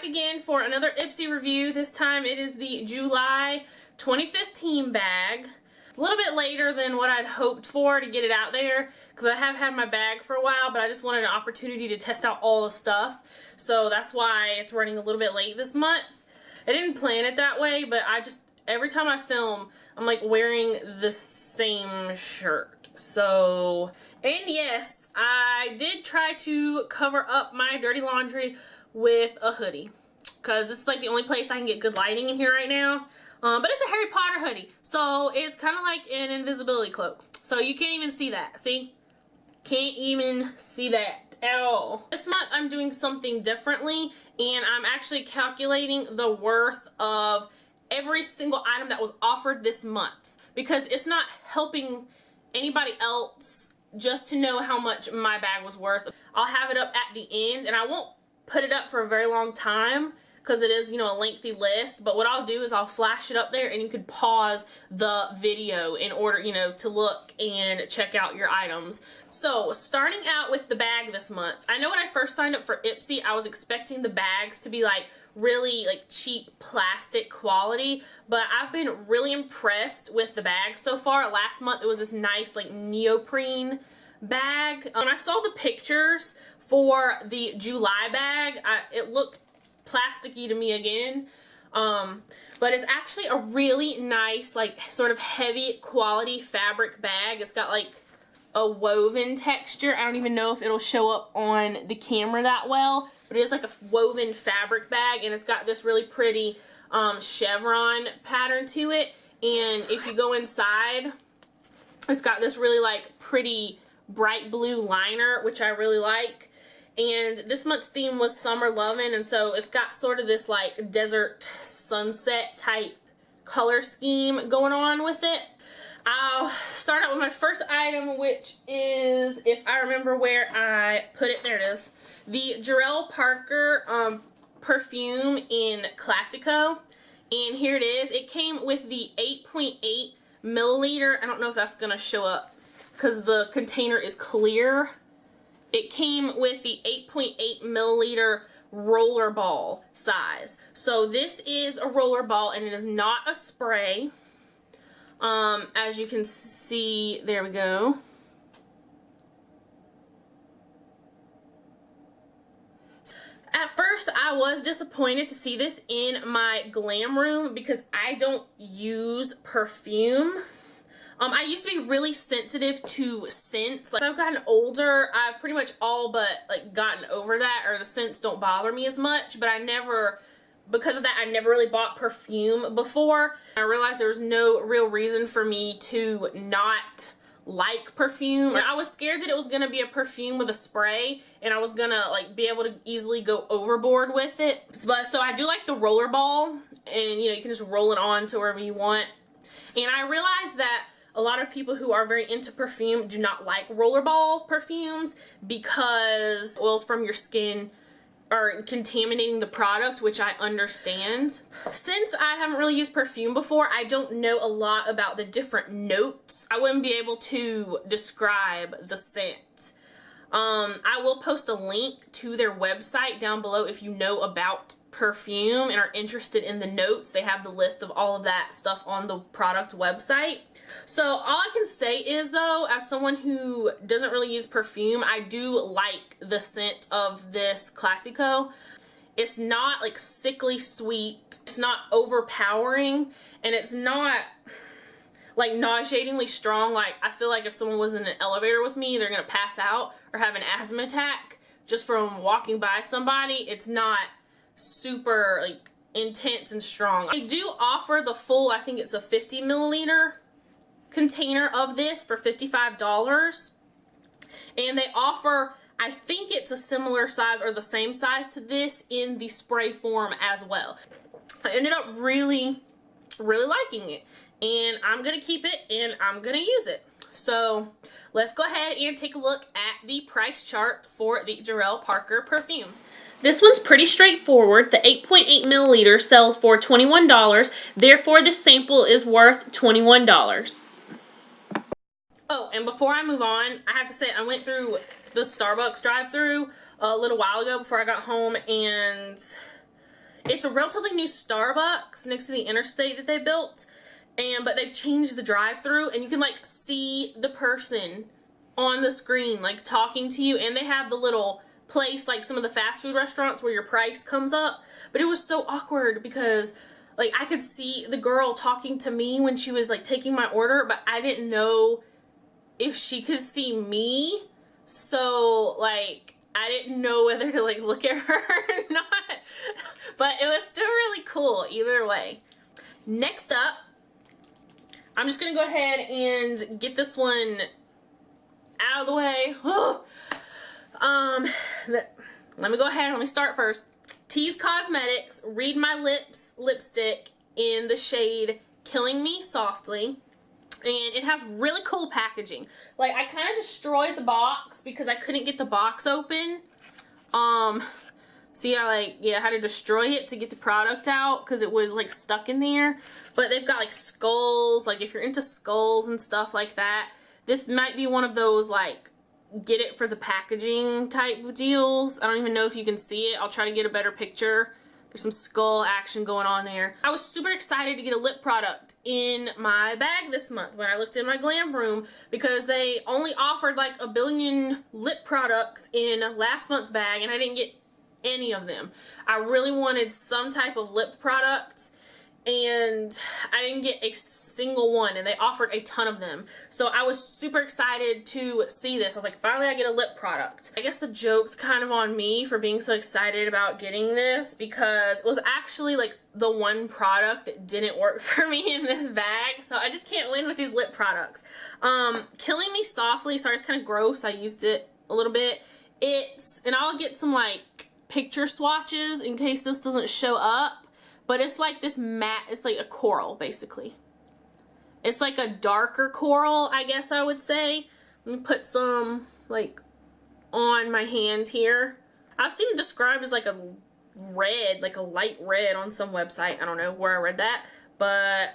again for another Ipsy review. This time it is the July 2015 bag. It's a little bit later than what I'd hoped for to get it out there because I have had my bag for a while, but I just wanted an opportunity to test out all the stuff. So that's why it's running a little bit late this month. I didn't plan it that way, but every time I film, I'm like wearing the same shirt. So, and yes, I did try to cover up my dirty laundry with a hoodie because it's like the only place I can get good lighting in here right now. But it's a Harry Potter hoodie, so it's kind of like an invisibility cloak. So you can't even see that, see? Can't even see that at all. This month I'm doing something differently, and I'm actually calculating the worth of every single item that was offered this month, because it's not helping anybody else just to know how much my bag was worth. I'll have it up at the end, and I won't put it up for a very long time because it is, you know, a lengthy list, but what I'll do is I'll flash it up there and you could pause the video in order, you know, to look and check out your items. So starting out with the bag this month, I know when I first signed up for Ipsy, I was expecting the bags to be like really like cheap plastic quality, but I've been really impressed with the bag so far. Last month it was this nice like neoprene bag. When I saw the pictures for the July bag, it looked plasticky to me again, but it's actually a really nice like sort of heavy quality fabric bag. It's got like a woven texture. I don't even know if it'll show up on the camera that well, but it is like a woven fabric bag, and it's got this really pretty chevron pattern to it. And if you go inside, it's got this really like pretty bright blue liner, which I really like. And this month's theme was Summer Lovin', and so it's got sort of this like desert sunset type color scheme going on with it. I'll start out with my first item, which is, if I remember where I put it, there it is, the Jor'el Parker perfume in Classico. And here it is. It came with the 8.8 milliliter. I don't know if that's going to show up because the container is clear. It came with the 8.8 milliliter roller ball size. So this is a roller ball, and it is not a spray. As you can see, there we go. At first, I was disappointed to see this in my glam room because I don't use perfume. I used to be really sensitive to scents. Like, as I've gotten older, I've pretty much all but like gotten over that, or the scents don't bother me as much, but because of that, I never really bought perfume before. I realized there was no real reason for me to not like perfume. And I was scared that it was gonna be a perfume with a spray, and I was gonna like be able to easily go overboard with it. But so I do like the roller ball, and you know, you can just roll it on to wherever you want. And I realized that a lot of people who are very into perfume do not like rollerball perfumes because oils from your skin are contaminating the product, which I understand. Since I haven't really used perfume before, I don't know a lot about the different notes. I wouldn't be able to describe the scent. I will post a link to their website down below if you know about perfume and are interested in the notes. They have the list of all of that stuff on the product website. So all I can say is, though, as someone who doesn't really use perfume, I do like the scent of this Classico. It's not like sickly sweet, it's not overpowering, and it's not like nauseatingly strong. Like, I feel like if someone was in an elevator with me, they're gonna pass out or have an asthma attack just from walking by somebody. It's not super like intense and strong. They do offer the full, I think it's a 50 milliliter container of this for $55, and they offer, I think it's a similar size or the same size to this in the spray form as well. I ended up really liking it, and I'm gonna keep it and I'm gonna use it. So let's go ahead and take a look at the price chart for the Jor'el Parker perfume. This one's pretty straightforward. The 8.8 milliliter sells for $21, therefore this sample is worth $21. Oh, and before I move on, I have to say I went through the Starbucks drive-thru a little while ago before I got home, and It's a relatively new Starbucks next to the interstate that they built, but they've changed the drive-thru, and you can like see the person on the screen like talking to you, and they have the little place like some of the fast food restaurants where your price comes up. But it was so awkward because like I could see the girl talking to me when she was like taking my order, but I didn't know if she could see me, so like I didn't know whether to like look at her or not. But it was still really cool either way. Next up, I'm just gonna go ahead and get this one out of the way. Let me go ahead and let me start first. Teeez Cosmetics Read My Lips lipstick in the shade Killing Me Softly. And it has really cool packaging. Like, I kind of destroyed the box because I couldn't get the box open. See, I had to destroy it to get the product out because it was like stuck in there. But they've got like skulls, like if you're into skulls and stuff like that, this might be one of those like get it for the packaging type deals. I don't even know if you can see it. I'll try to get a better picture. There's some skull action going on there. I was super excited to get a lip product in my bag this month when I looked in my glam room because they only offered like a billion lip products in last month's bag and I didn't get any of them. I really wanted some type of lip product and I didn't get a single one, and they offered a ton of them. So I was super excited to see this. I was like, finally I get a lip product. I guess the joke's kind of on me for being so excited about getting this because it was actually like the one product that didn't work for me in this bag. So I just can't win with these lip products. Killing Me Softly, sorry, it's kind of gross. I used it a little bit. And I'll get some like picture swatches in case this doesn't show up. But it's like this matte, it's like a coral, basically. It's like a darker coral, I guess I would say. Let me put some, like, on my hand here. I've seen it described as like a red, like a light red on some website. I don't know where I read that, but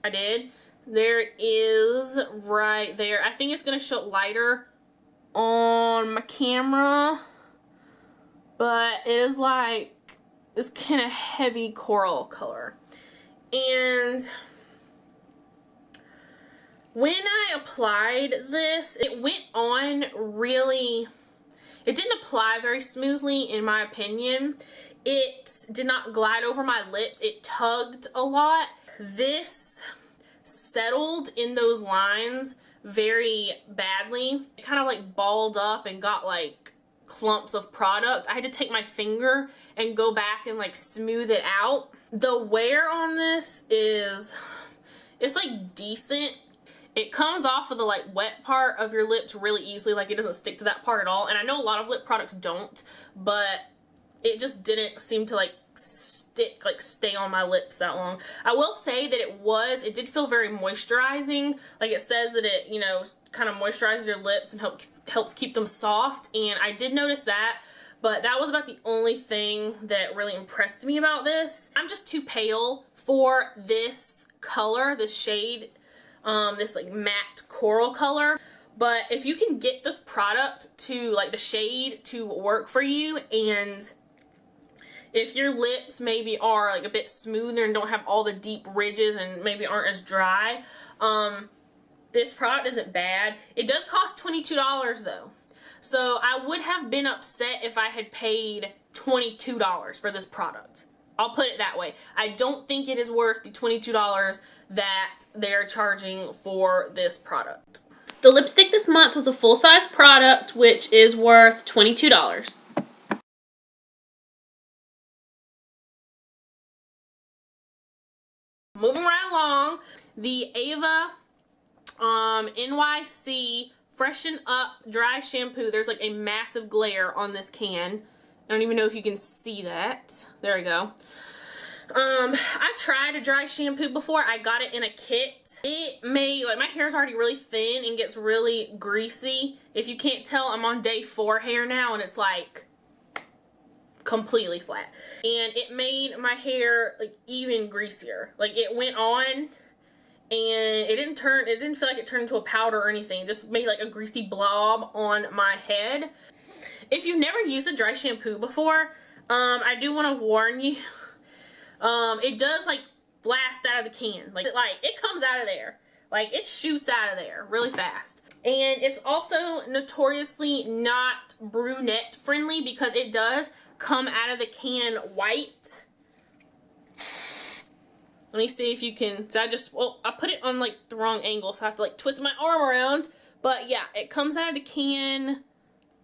I did. There it is right there. I think it's going to show lighter on my camera, but it is like this kind of heavy coral color. And when I applied this, it went on really, it didn't apply very smoothly in my opinion. It did not glide over my lips. It tugged a lot. This settled in those lines very badly. It kind of like balled up and got like clumps of product. I had to take my finger and go back and like smooth it out. The wear on this is, it's like decent. It comes off of the like wet part of your lips really easily. Like it doesn't stick to that part at all. And I know a lot of lip products don't, but it just didn't seem to like stick, like stay on my lips that long. I will say that it did feel very moisturizing. Like it says that it, you know, kind of moisturizes your lips and helps keep them soft. And I did notice that, but that was about the only thing that really impressed me about this. I'm just too pale for this color, this shade, this like matte coral color. But if you can get this product to like the shade to work for you, and if your lips maybe are like a bit smoother and don't have all the deep ridges and maybe aren't as dry, this product isn't bad. It does cost $22 though. So I would have been upset if I had paid $22 for this product. I'll put it that way. I don't think it is worth the $22 that they're charging for this product. The lipstick this month was a full-size product, which is worth $22. Moving right along, the Eva NYC Freshen Up Dry Shampoo. There's like a massive glare on this can. I don't even know if you can see that. There we go. I've tried a dry shampoo before. I got it in a kit. It made, like, my hair is already really thin and gets really greasy. If you can't tell, I'm on day 4 hair now, and it's like completely flat. And it made my hair like even greasier. Like it went on and it didn't feel like it turned into a powder or anything. It just made like a greasy blob on my head. If you've never used a dry shampoo before, I do want to warn you It does like blast out of the can. Like it comes out of there. Like it shoots out of there really fast. And it's also notoriously not brunette friendly because it does come out of the can white. Let me see if you can, so I put it on like the wrong angle, so I have to like twist my arm around. But yeah, it comes out of the can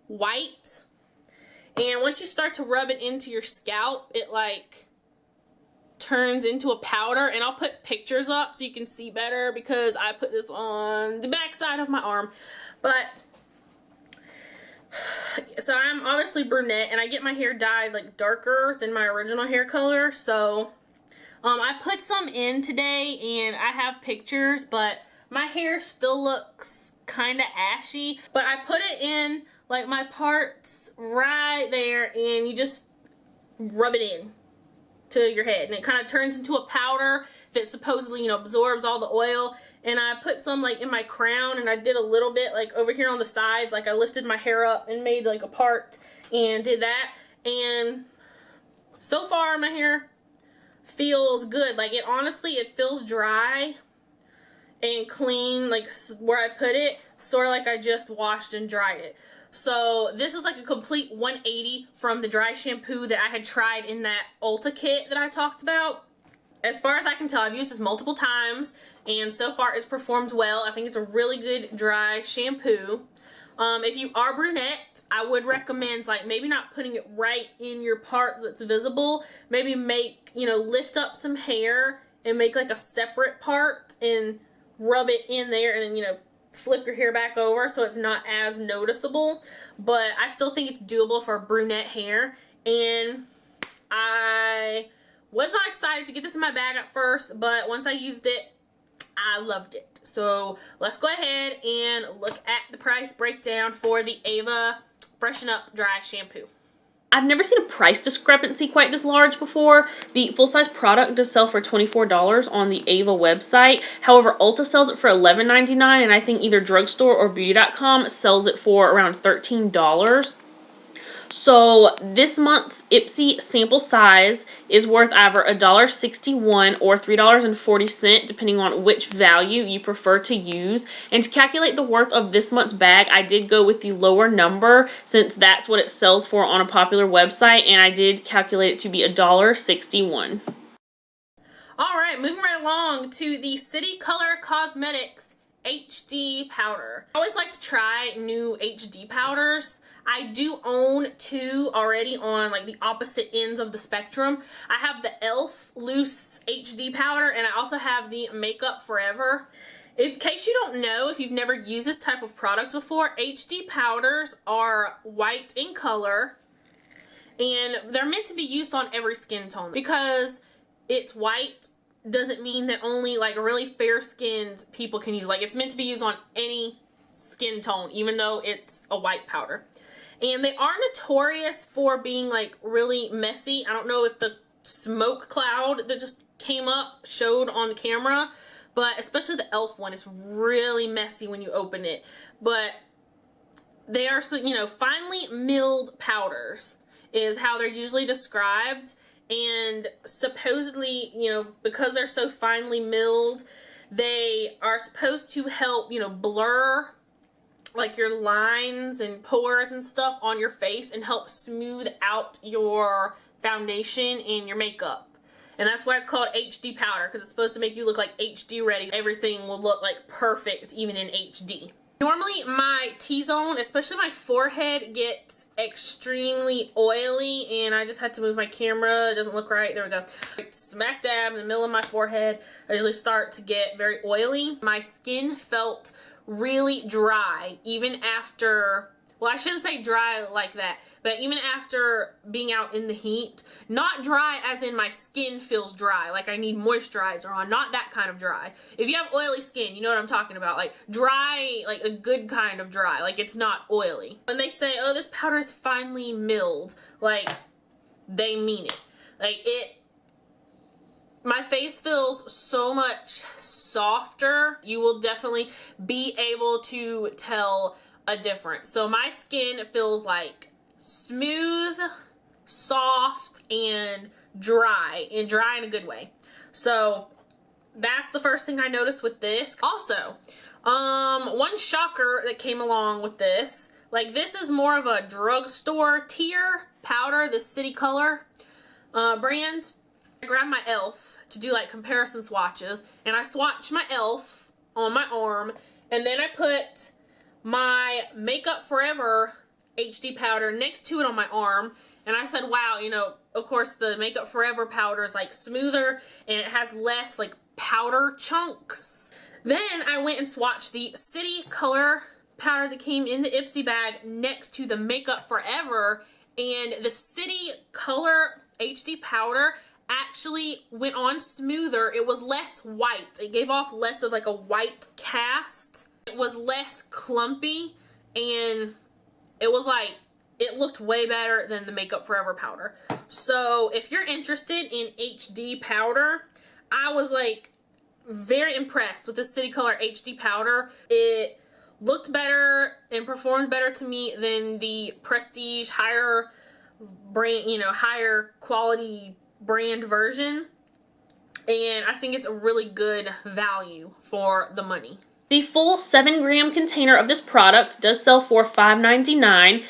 white. And once you start to rub it into your scalp, it like turns into a powder. And I'll put pictures up so you can see better because I put this on the back side of my arm. But so I'm obviously brunette and I get my hair dyed like darker than my original hair color. So I put some in today and I have pictures, but my hair still looks kind of ashy. But I put it in like my parts right there and you just rub it in to your head and it kind of turns into a powder that supposedly, you know, absorbs all the oil. And I put some like in my crown and I did a little bit like over here on the sides, like I lifted my hair up and made like a part and did that. And so far my hair feels good. Like it honestly, it feels dry and clean, like where I put it, sort of like I just washed and dried it. So this is like a complete 180 from the dry shampoo that I had tried in that Ulta kit that I talked about. As far as I can tell, I've used this multiple times and so far it's performed well. I think it's a really good dry shampoo. If you are brunette, I would recommend like maybe not putting it right in your part that's visible. Maybe make, you know, lift up some hair and make like a separate part and rub it in there and, you know, flip your hair back over so it's not as noticeable. But I still think it's doable for brunette hair. And I was not excited to get this in my bag at first, but once I used it, I loved it. So let's go ahead and look at the price breakdown for the Eva Freshen Up Dry Shampoo. I've never seen a price discrepancy quite this large before. The full-size product does sell for $24 on the Eva website. However, Ulta sells it for $11.99, and I think either drugstore or beauty.com sells it for around $13. So this month's Ipsy sample size is worth either $1.61 or $3.40 depending on which value you prefer to use. And to calculate the worth of this month's bag, I did go with the lower number since that's what it sells for on a popular website, and I did calculate it to be $1.61. Alright, moving right along to the City Color Cosmetics HD Powder. I always like to try new HD powders. I do own two already on like the opposite ends of the spectrum. I have the e.l.f. Loose HD powder and I also have the Makeup Forever. In case you don't know, if you've never used this type of product before, HD powders are white in color and they're meant to be used on every skin tone. Because it's white doesn't mean that only like really fair-skinned people can use it. Like it's meant to be used on any skin tone, even though it's a white powder. And they are notorious for being like really messy. I don't know if the smoke cloud that just came up showed on the camera, but especially the e.l.f. one is really messy when you open it. But they are, so, you know, finely milled powders is how they're usually described. And supposedly, you know, because they're so finely milled, they are supposed to help, you know, blur like your lines and pores and stuff on your face and help smooth out your foundation and your makeup. And that's why it's called HD powder, because it's supposed to make you look like HD ready. Everything will look like perfect even in HD. Normally my T-zone, especially my forehead, gets extremely oily, and I just had to move my camera. It doesn't look right. There we go. Smack dab in the middle of my forehead, I usually start to get very oily. My skin felt really dry even after, well, I shouldn't say dry like that, but even after being out in the heat. Not dry as in my skin feels dry, like I need moisturizer on, not that kind of dry. If you have oily skin, you know what I'm talking about, like dry, like a good kind of dry, like it's not oily. When they say, oh, this powder is finely milled, like they mean it. Like my face feels so much softer. You will definitely be able to tell a difference. So my skin feels like smooth, soft, and dry, and dry in a good way. So that's the first thing I noticed with this. Also, one shocker that came along with this, like this is more of a drugstore tier powder, the City Color brand. I grabbed my e.l.f. to do like comparison swatches, and I swatched my e.l.f. on my arm, and then I put my Makeup Forever HD powder next to it on my arm, and I said, wow, you know, of course the Makeup Forever powder is like smoother and it has less like powder chunks. Then I went and swatched the City Color powder that came in the Ipsy bag next to the Makeup Forever, and the City Color HD powder actually went on smoother. It was less white. It gave off less of like a white cast. It was less clumpy, and it was like, it looked way better than the Makeup Forever powder. So if you're interested in HD powder, I was like very impressed with the City Color HD powder. It looked better and performed better to me than the Prestige higher brand, you know, higher quality brand version, and I think it's a really good value for the money. The full 7-gram container of this product does sell for $5.99.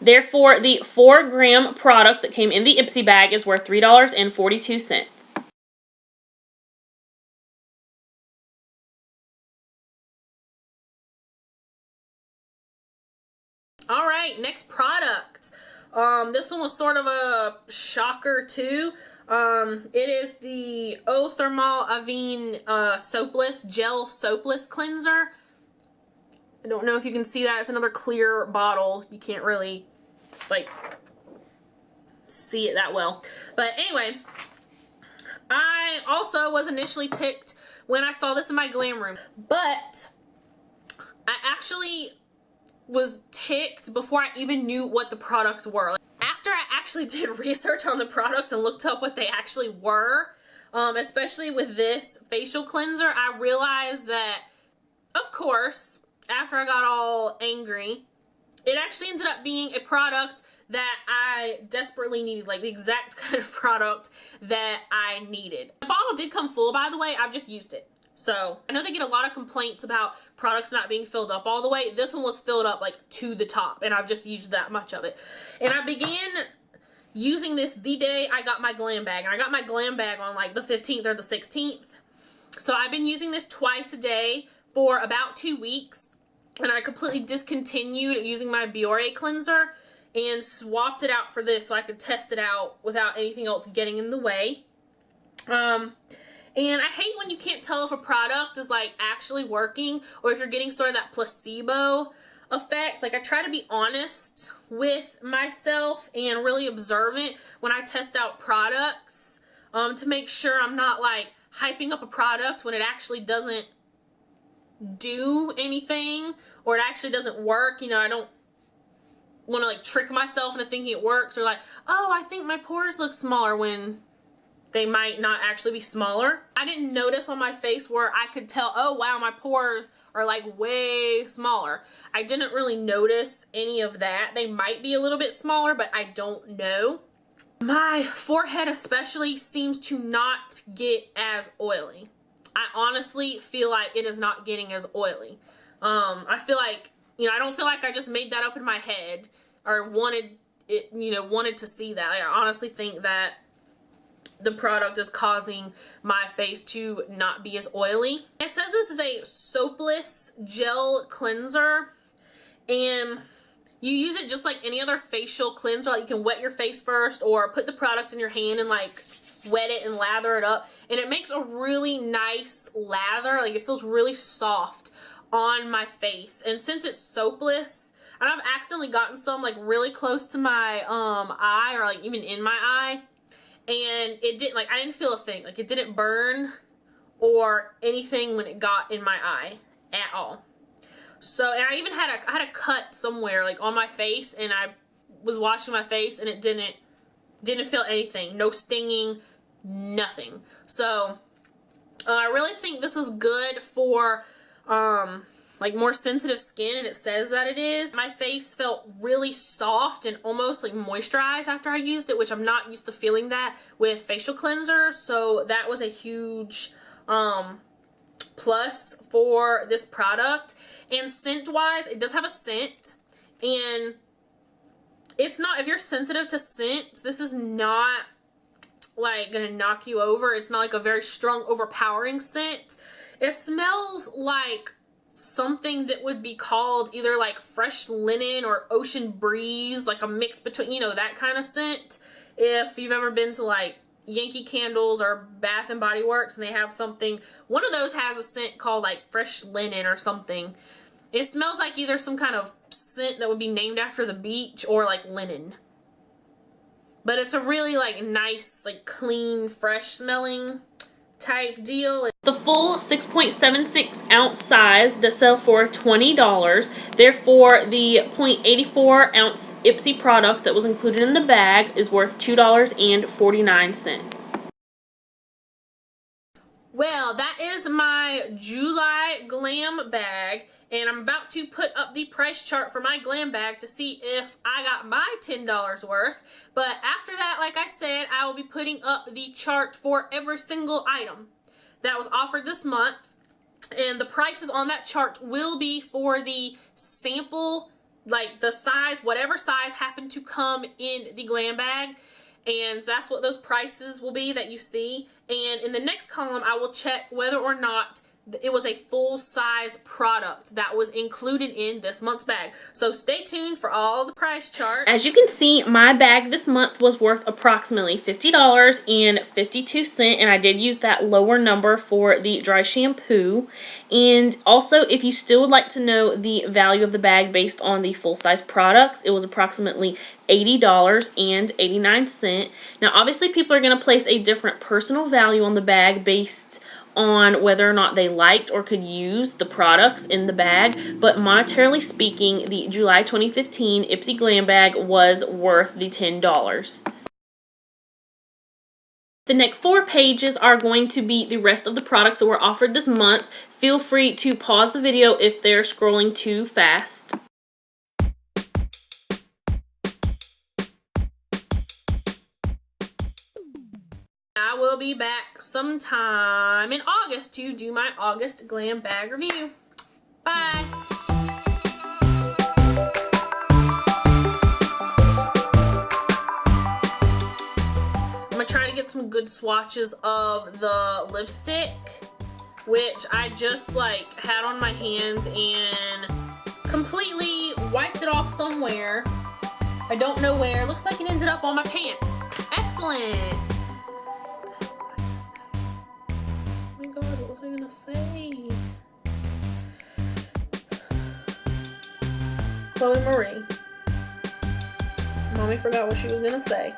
Therefore, the 4-gram product that came in the Ipsy bag is worth $3.42. All right, next product. This one was sort of a shocker too. It is the Eau Thermale Avene soapless, gel soapless cleanser. I don't know if you can see that. It's another clear bottle. You can't really, like, see it that well. But anyway, I also was initially ticked when I saw this in my glam room. But I actually was ticked before I even knew what the products were. After I actually did research on the products and looked up what they actually were, especially with this facial cleanser, I realized that, of course, after I got all angry, it actually ended up being a product that I desperately needed, like the exact kind of product that I needed. The bottle did come full, by the way. I've just used it. So, I know they get a lot of complaints about products not being filled up all the way. This one was filled up like to the top, and I've just used that much of it. And I began using this the day I got my glam bag. And I got my glam bag on like the 15th or the 16th. So I've been using this twice a day for about 2 weeks. And I completely discontinued using my Biore cleanser and swapped it out for this so I could test it out without anything else getting in the way. And I hate when you can't tell if a product is like actually working or if you're getting sort of that placebo effect. Like, I try to be honest with myself and really observant when I test out products, to make sure I'm not like hyping up a product when it actually doesn't do anything or it actually doesn't work. You know, I don't want to like trick myself into thinking it works, or like, oh, I think my pores look smaller when they might not actually be smaller. I didn't notice on my face where I could tell, oh wow, my pores are like way smaller. I didn't really notice any of that. They might be a little bit smaller, but I don't know. My forehead especially seems to not get as oily. I honestly feel like it is not getting as oily. I feel like, you know, I don't feel like I just made that up in my head or wanted it, you know, wanted to see that. I honestly think that the product is causing my face to not be as oily. It says this is a soapless gel cleanser, and you use it just like any other facial cleanser. Like, you can wet your face first or put the product in your hand and like wet it and lather it up, and it makes a really nice lather. Like, it feels really soft on my face. And since it's soapless, and I've accidentally gotten some like really close to my eye, or like even in my eye, and it didn't, like, I didn't feel a thing. Like, it didn't burn or anything when it got in my eye at all. So, and I even had a cut somewhere like on my face, and I was washing my face and it didn't feel anything. No stinging, nothing. So I really think this is good for like more sensitive skin, and it says that it is. My face felt really soft and almost like moisturized after I used it, which I'm not used to feeling that with facial cleansers. So that was a huge plus for this product. And scent wise, it does have a scent, and it's not, if you're sensitive to scent, this is not like gonna knock you over. It's not like a very strong, overpowering scent. It smells like something that would be called either like fresh linen or ocean breeze, like a mix between, you know, that kind of scent. If you've ever been to like Yankee Candles or Bath and Body Works and they have something, one of those has a scent called like fresh linen or something. It smells like either some kind of scent that would be named after the beach or like linen. But it's a really like nice, like clean, fresh smelling type deal. The full 6.76 ounce size does sell for $20. Therefore, the 0.84 ounce Ipsy product that was included in the bag is worth $2.49. Well, that is my July glam bag, and I'm about to put up the price chart for my glam bag to see if I got my $10 worth. But after that, like I said, I will be putting up the chart for every single item that was offered this month, and the prices on that chart will be for the sample, like the size, whatever size happened to come in the glam bag. And that's what those prices will be that you see. And in the next column, I will check whether or not it was a full-size product that was included in this month's bag. So stay tuned for all the price charts. As you can see, my bag this month was worth approximately $50.52, and I did use that lower number for the dry shampoo. And also, if you still would like to know the value of the bag based on the full-size products, it was approximately $80.89. Now, obviously, people are going to place a different personal value on the bag based on whether or not they liked or could use the products in the bag, but monetarily speaking, the July 2015 Ipsy Glam Bag was worth the $10. The next 4 pages are going to be the rest of the products that were offered this month. Feel free to pause the video if they're scrolling too fast. I will be back sometime in August to do my August glam bag review. Bye! I'm going to try to get some good swatches of the lipstick, which I just like had on my hand and completely wiped it off somewhere. I don't know where. Looks like it ended up on my pants. Excellent! What was I gonna say? Chloe Marie. Mommy forgot what she was gonna say.